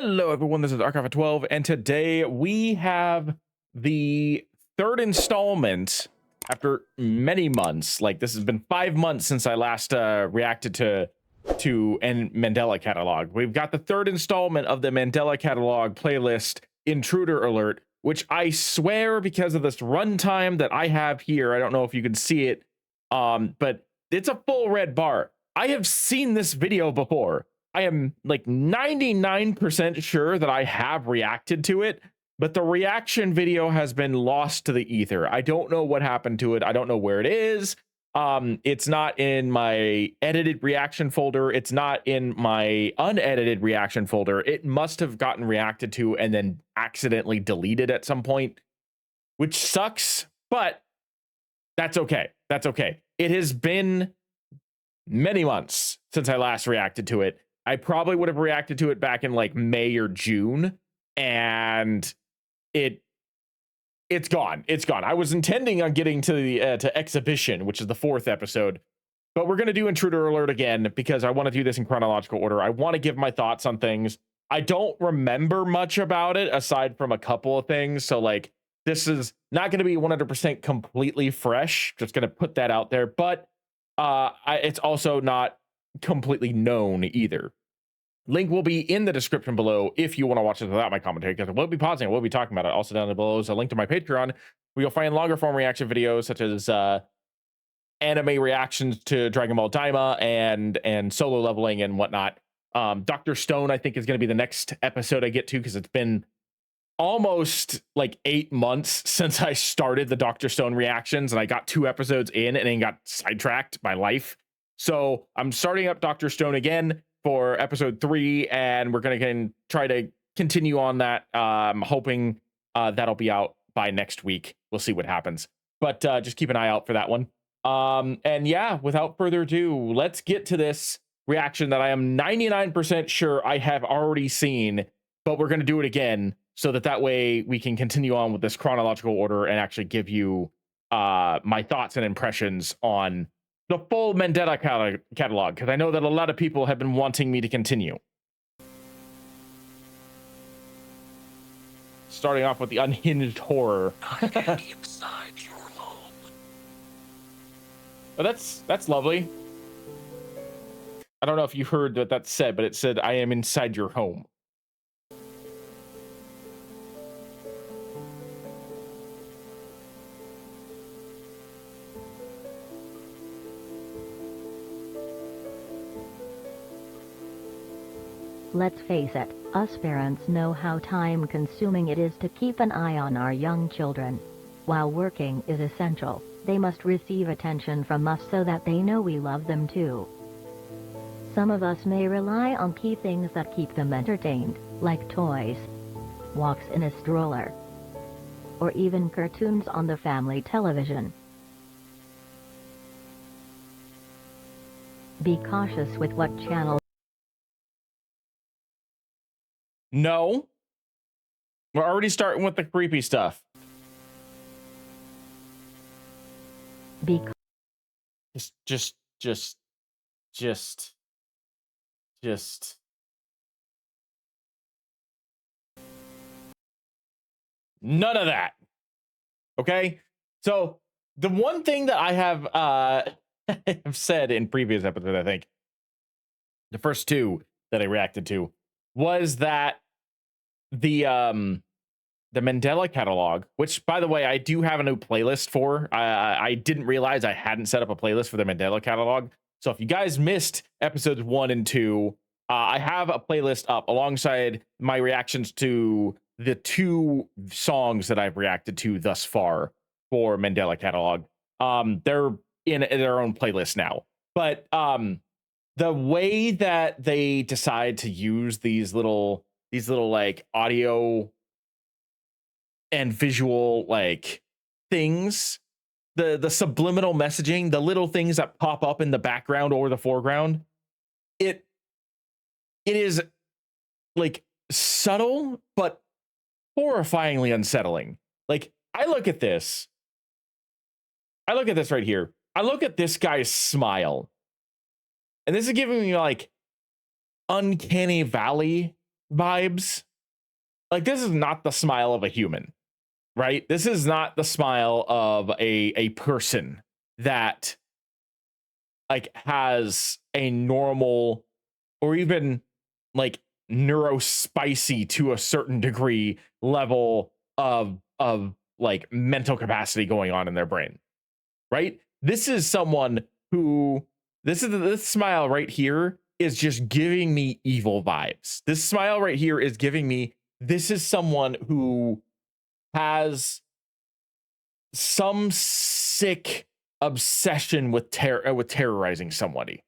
Hello, everyone. This is Archive of 12, and today we have the third installment after many months. Like, this has been 5 months since I last reacted to Mandela Catalogue. We've got the third installment of the Mandela Catalogue playlist, Intruder Alert, which I swear, because of this runtime that I have here, I don't know if you can see it, but it's a full red bar. I have seen this video before. I am like 99% sure that I have reacted to it, but the reaction video has been lost to the ether. I don't know what happened to it. I don't know where it is. It's not in my edited reaction folder. It's not in my unedited reaction folder. It must have gotten reacted to and then accidentally deleted at some point, which sucks, but that's okay. That's okay. It has been many months since I last reacted to it. I probably would have reacted to it back in like May or June, and it's gone. It's gone. I was intending on getting to the to Exhibition, which is the 4th episode, but we're gonna do Intruder Alert again because I want to do this in chronological order. I want to give my thoughts on things. I don't remember much about it aside from a couple of things, so like this is not going to be 100% completely fresh. Just going to put that out there, but it's also not completely known either. Link will be in the description below if you want to watch this without my commentary, because I will be pausing, I will be talking about it. Also down below is a link to my Patreon, where you'll find longer form reaction videos such as anime reactions to Dragon Ball Daima and solo leveling and whatnot. Dr. Stone, I think, is going to be the next episode I get to, because it's been almost like 8 months since I started the Dr. Stone reactions, and I got 2 episodes in and then got sidetracked by life. So I'm starting up Dr. Stone again for episode 3, and we're going to try to continue on that. Hoping that'll be out by next week. We'll see what happens, but just keep an eye out for that one. And yeah, without further ado, let's get to this reaction that I am 99% sure I have already seen, but we're going to do it again so that way we can continue on with this chronological order and actually give you my thoughts and impressions on the full Mandela catalog, because I know that a lot of people have been wanting me to continue. Starting off with the unhinged horror. Inside your home. Oh, that's lovely. I don't know if you heard what that said, but it said, "I am inside your home." Let's face it, us parents know how time-consuming it is to keep an eye on our young children. While working is essential, they must receive attention from us so that they know we love them too. Some of us may rely on key things that keep them entertained, like toys, walks in a stroller, or even cartoons on the family television. Be cautious with what channel. No, we're already starting with the creepy stuff. Be Just none of that. Okay, so the one thing that I have have said in previous episodes, I think the first 2 that I reacted to, was that the Mandela Catalogue, which, by the way, I do have a new playlist for. I didn't realize I hadn't set up a playlist for the Mandela Catalogue. So if you guys missed episodes 1 and 2, I have a playlist up alongside my reactions to the 2 songs that I've reacted to thus far for Mandela Catalogue. They're in their own playlist now, but the way that they decide to use these little like audio and visual like things, the subliminal messaging, the little things that pop up in the background or the foreground, it is like subtle but horrifyingly unsettling. Like, I look at this right here. I look at this guy's smile, and this is giving me like uncanny valley vibes. Like, this is not the smile of a human, right? This is not the smile of a person that like has a normal or even like neurospicy to a certain degree level of like mental capacity going on in their brain, right? This is someone who this smile right here is just giving me evil vibes. This smile right here is giving me this is someone who has some sick obsession with terrorizing somebody.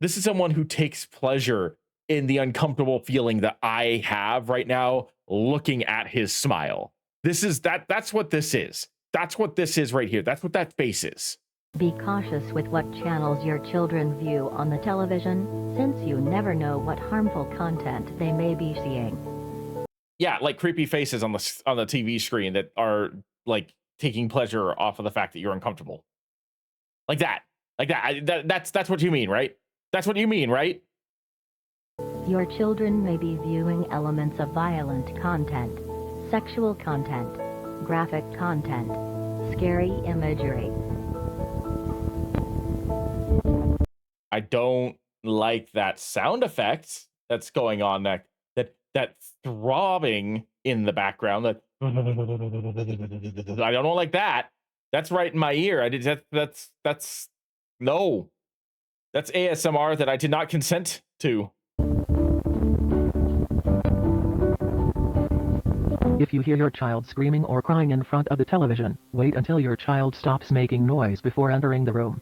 This is someone who takes pleasure in the uncomfortable feeling that I have right now looking at his smile. That's what this is. That's what this is right here. That's what that face is. Be cautious with what channels your children view on the television, since you never know what harmful content they may be seeing. Yeah, like creepy faces on the TV screen that are like taking pleasure off of the fact that you're uncomfortable. Like that. That's what you mean, right? That's what you mean, right? Your children may be viewing elements of violent content, sexual content, graphic content, scary imagery. I don't like that sound effect that's going on, that throbbing in the background. That I don't like that. That's right in my ear. That's no. That's ASMR that I did not consent to. If you hear your child screaming or crying in front of the television, wait until your child stops making noise before entering the room.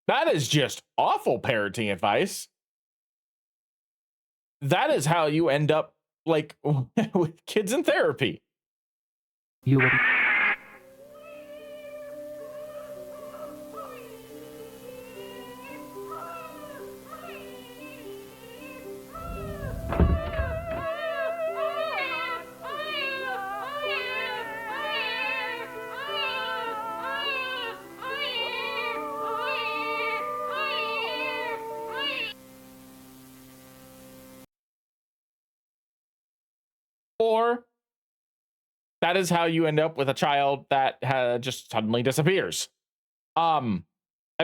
That is just awful parenting advice. That is how you end up like with kids in therapy. You will Or that is how you end up with a child that just suddenly disappears. I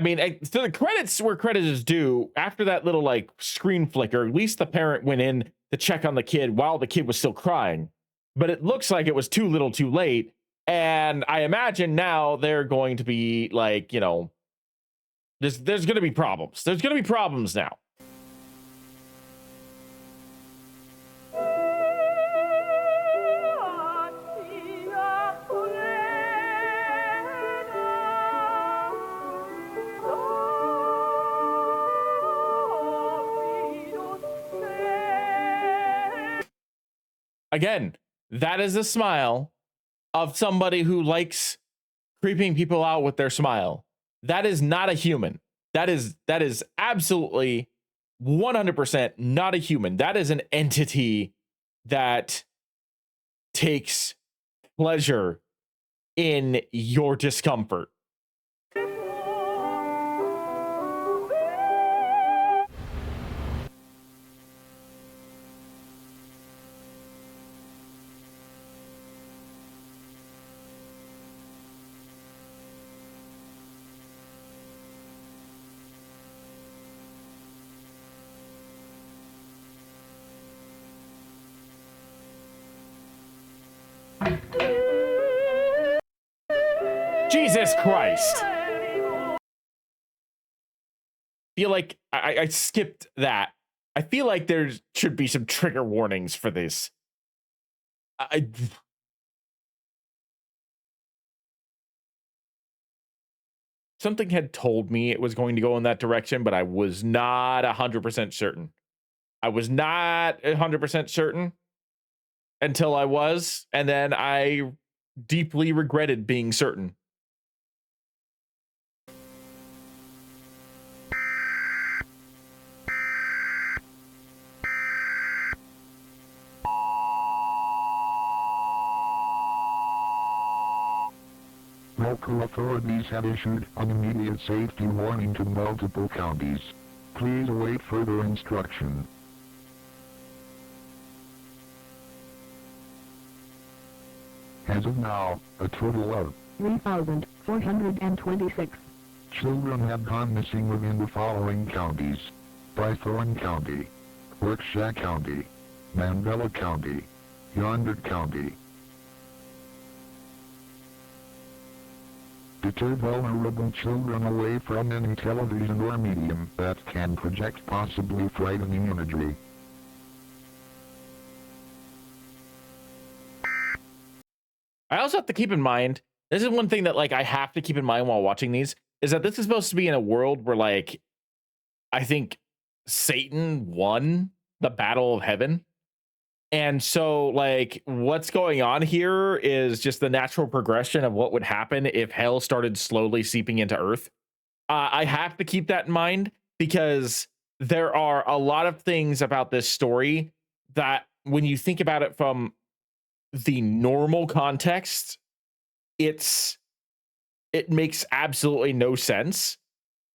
mean, to the credits where credit is due, after that little like screen flicker, at least the parent went in to check on the kid while the kid was still crying. But it looks like it was too little too late. And I imagine now they're going to be like, you know, there's going to be problems. There's going to be problems now. Again, that is a smile of somebody who likes creeping people out with their smile. That is not a human. That is absolutely 100% not a human. That is an entity that takes pleasure in your discomfort. Jesus Christ. Feel like I skipped that. I feel like there should be some trigger warnings for this. Something had told me it was going to go in that direction, but I was not 100% certain. I was not 100% certain until I was, and then I deeply regretted being certain. Local authorities have issued an immediate safety warning to multiple counties. Please await further instruction. as of now, a total of 3,426. children have gone missing within the following counties: Bythorn County, Berkshire County, Mandela County, Yonder County. Deter vulnerable children away from any television or medium that can project possibly frightening imagery. I also have to keep in mind, this is one thing that like I have to keep in mind while watching these, is that this is supposed to be in a world where like I think Satan won the battle of heaven. And so like what's going on here is just the natural progression of what would happen if hell started slowly seeping into earth. I have to keep that in mind because there are a lot of things about this story that when you think about it from the normal context, it makes absolutely no sense.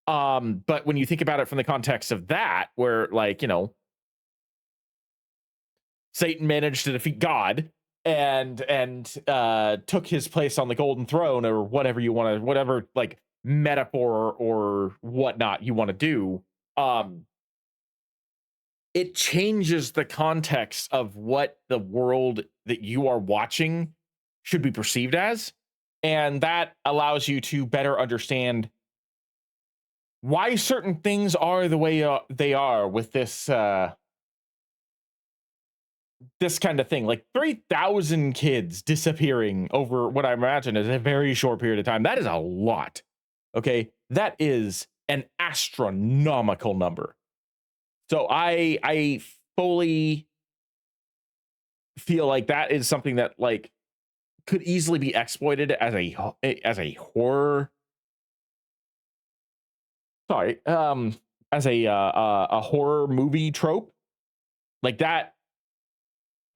But when you think about it from the context of that, where like, you know, Satan managed to defeat God and took his place on the golden throne, or whatever you want to, whatever like metaphor or whatnot you want to do. It changes the context of what the world that you are watching should be perceived as, and that allows you to better understand why certain things are the way they are with this this kind of thing. Like 3,000 kids disappearing over what I imagine is a very short period of time. That is a lot. Okay, that is an astronomical number. So I fully feel like that is something that like could easily be exploited as a horror. Sorry, as a horror movie trope like that.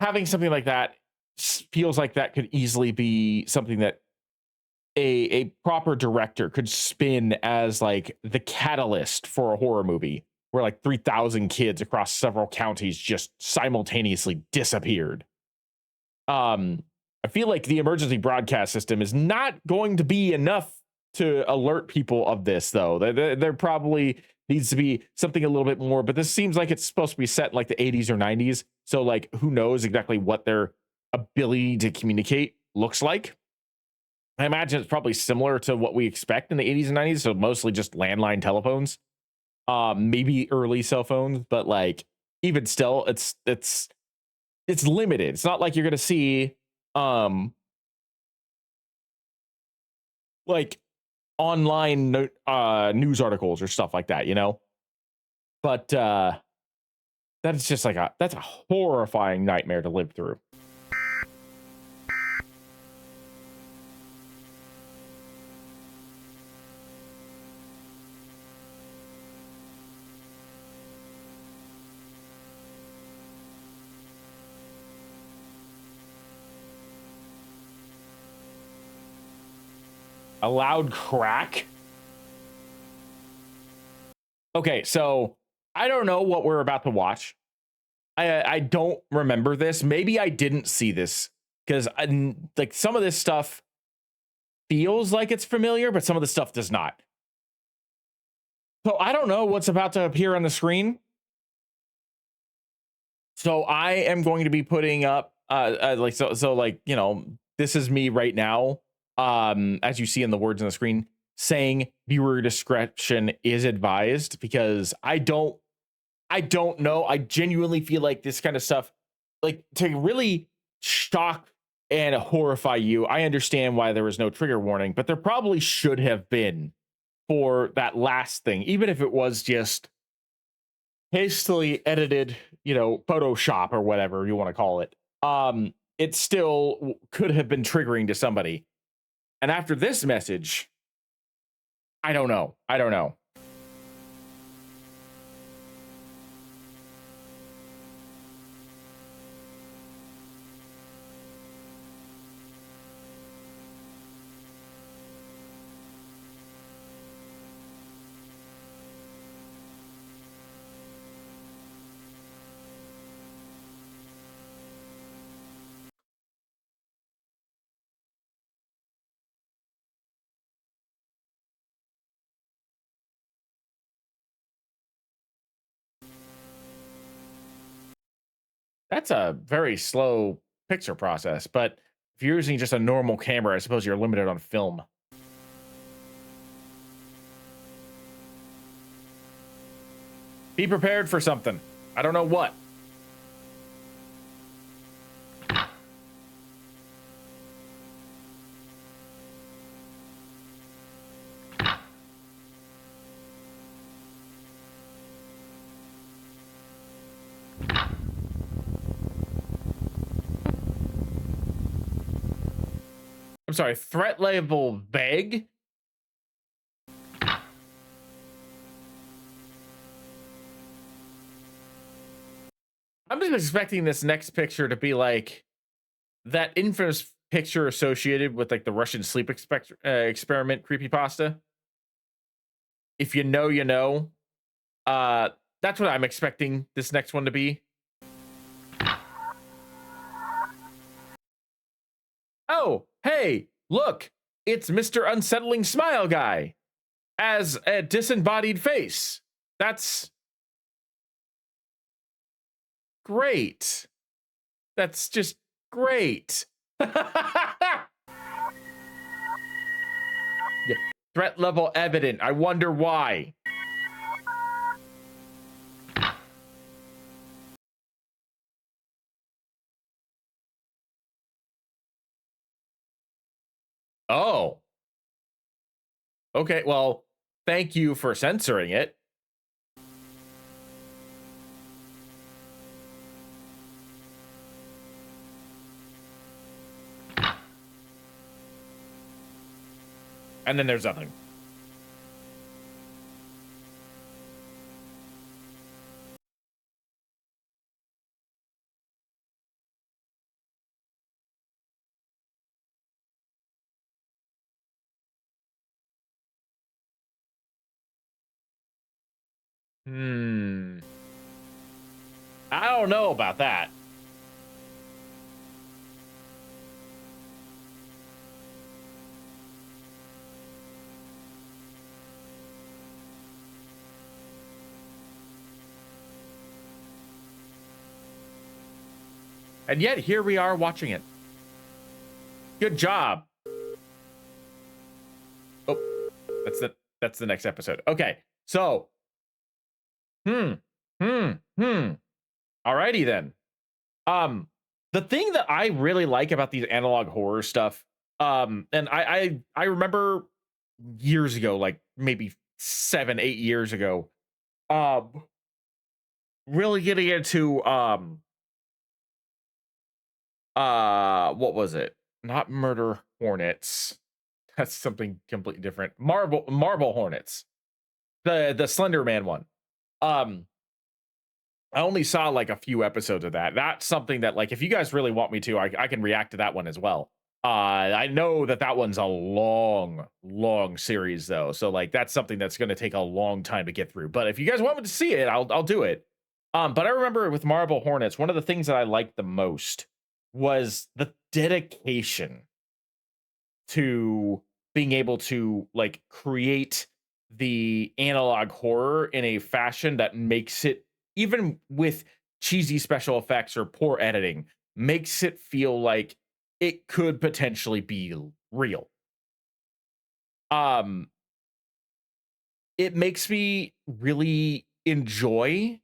Having something like that feels like that could easily be something that a proper director could spin as like the catalyst for a horror movie where like 3,000 kids across several counties just simultaneously disappeared. I feel like the emergency broadcast system is not going to be enough to alert people of this, though. There probably needs to be something a little bit more, but this seems like it's supposed to be set in like the 80s or 90s. So like who knows exactly what their ability to communicate looks like. I imagine it's probably similar to what we expect in the 80s and 90s, so mostly just landline telephones. Maybe early cell phones, but like even still it's limited. It's not like you're going to see like online news articles or stuff like that, you know? But that's just like that's a horrifying nightmare to live through. A loud crack. Okay, so I don't know what we're about to watch. I don't remember this. Maybe I didn't see this because like some of this stuff feels like it's familiar, but some of the stuff does not. So I don't know what's about to appear on the screen. So I am going to be putting up like so like, you know, this is me right now. As you see in the words on the screen, saying viewer discretion is advised, because I don't know. I genuinely feel like this kind of stuff, like to really shock and horrify you. I understand why there was no trigger warning, but there probably should have been for that last thing, even if it was just hastily edited, you know, Photoshop or whatever you want to call it. It still could have been triggering to somebody. And after this message, I don't know. I don't know. That's a very slow picture process, but if you're using just a normal camera, I suppose you're limited on film. Be prepared for something. I don't know what. I'm sorry, threat level vague? I'm just expecting this next picture to be like that infamous picture associated with like the Russian sleep experiment creepypasta. If you know, you know. That's what I'm expecting this next one to be. Oh, hey, look, it's Mr. Unsettling Smile Guy as a disembodied face. That's great. That's just great. Yeah. Threat level evident. I wonder why. Oh. Okay, well, thank you for censoring it. And then there's nothing. I don't know about that. And yet here we are watching it. Good job. Oh, that's the next episode. Okay. So, alrighty then. The thing that I really like about these analog horror stuff, and I remember years ago, like maybe 7-8 years ago, really getting into what was it? Not Murder Hornets. That's something completely different. Marble Hornets. The Slender Man one. I only saw like a few episodes of that. That's something that, like, if you guys really want me to, I can react to that one as well. I know that one's a long series though, so like that's something that's going to take a long time to get through. But if you guys want me to see it, I'll do it. But I remember with Marble Hornets, one of the things that I liked the most was the dedication to being able to like create the analog horror in a fashion that makes it, even with cheesy special effects or poor editing, makes it feel like it could potentially be real. It makes me really enjoy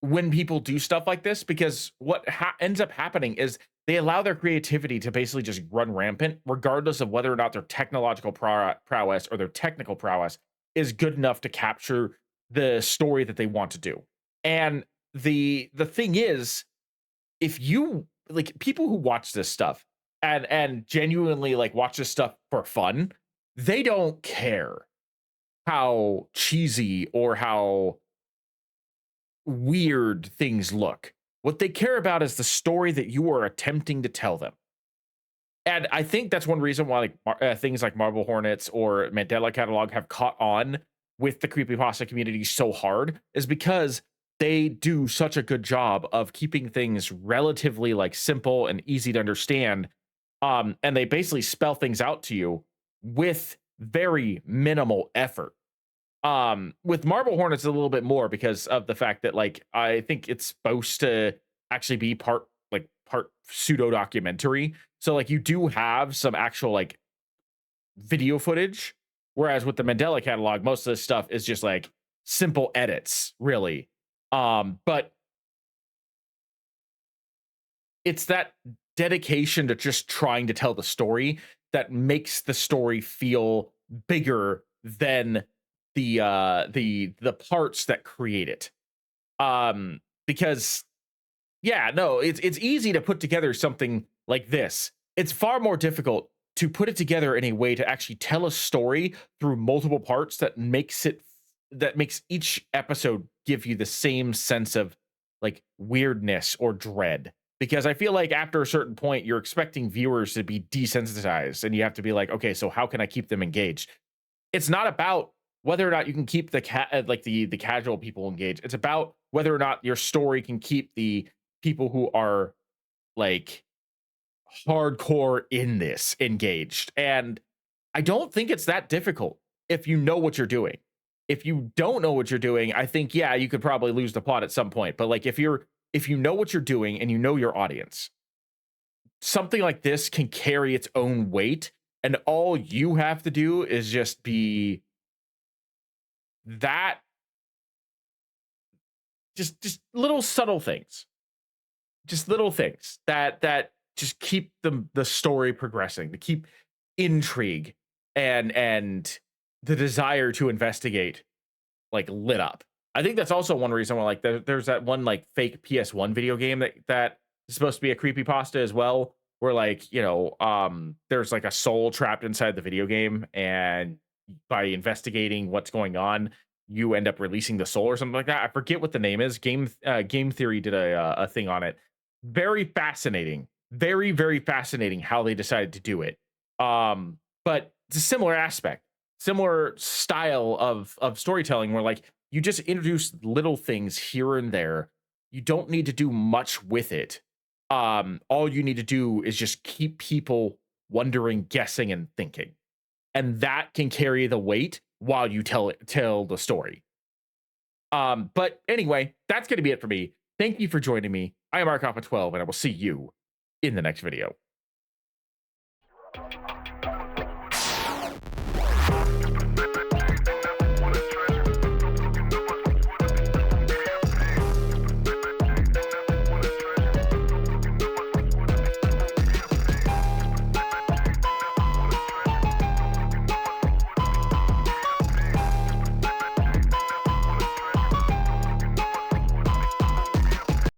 when people do stuff like this, because what ends up happening is they allow their creativity to basically just run rampant, regardless of whether or not their technological prowess or their technical prowess is good enough to capture the story that they want to do. And the thing is, if you like, people who watch this stuff and genuinely like watch this stuff for fun, they don't care how cheesy or how weird things look. What they care about is the story that you are attempting to tell them. And I think that's one reason why like things like Marble Hornets or Mandela Catalogue have caught on with the creepypasta community so hard, is because they do such a good job of keeping things relatively like simple and easy to understand. And they basically spell things out to you with very minimal effort. With Marble Horn, it's a little bit more because of the fact that like I think it's supposed to actually be part pseudo documentary. So like you do have some actual like video footage, whereas with the Mandela Catalog, most of this stuff is just like simple edits, really. But it's that dedication to just trying to tell the story that makes the story feel bigger than the parts that create it. Because yeah, no, it's easy to put together something like this. It's far more difficult to put it together in a way to actually tell a story through multiple parts that makes each episode give you the same sense of like weirdness or dread. Because I feel like after a certain point, you're expecting viewers to be desensitized, and you have to be like, okay, so how can I keep them engaged? It's not about whether or not you can keep the casual people engaged. It's about whether or not your story can keep the people who are like hardcore in this engaged. And I don't think it's that difficult if you know what you're doing. If you don't know what you're doing, I think yeah, you could probably lose the plot at some point. But like if you know what you're doing and you know your audience, something like this can carry its own weight, and all you have to do is just be that just little subtle things. Just little things that just keep the story progressing, to keep intrigue and the desire to investigate like lit up. I think that's also one reason why like there's that one like fake PS1 video game that is supposed to be a creepypasta as well, where like, you know, there's like a soul trapped inside the video game, and by investigating what's going on, you end up releasing the soul or something like that. I forget what the name is. Game Theory did a thing on it. Very fascinating. Very, very fascinating how they decided to do it. But it's a similar aspect, similar style of storytelling where like you just introduce little things here and there. You don't need to do much with it. All you need to do is just keep people wondering, guessing, and thinking. And that can carry the weight while you tell the story. But anyway, that's going to be it for me. Thank you for joining me. I am Arkoff12, and I will see you in the next video.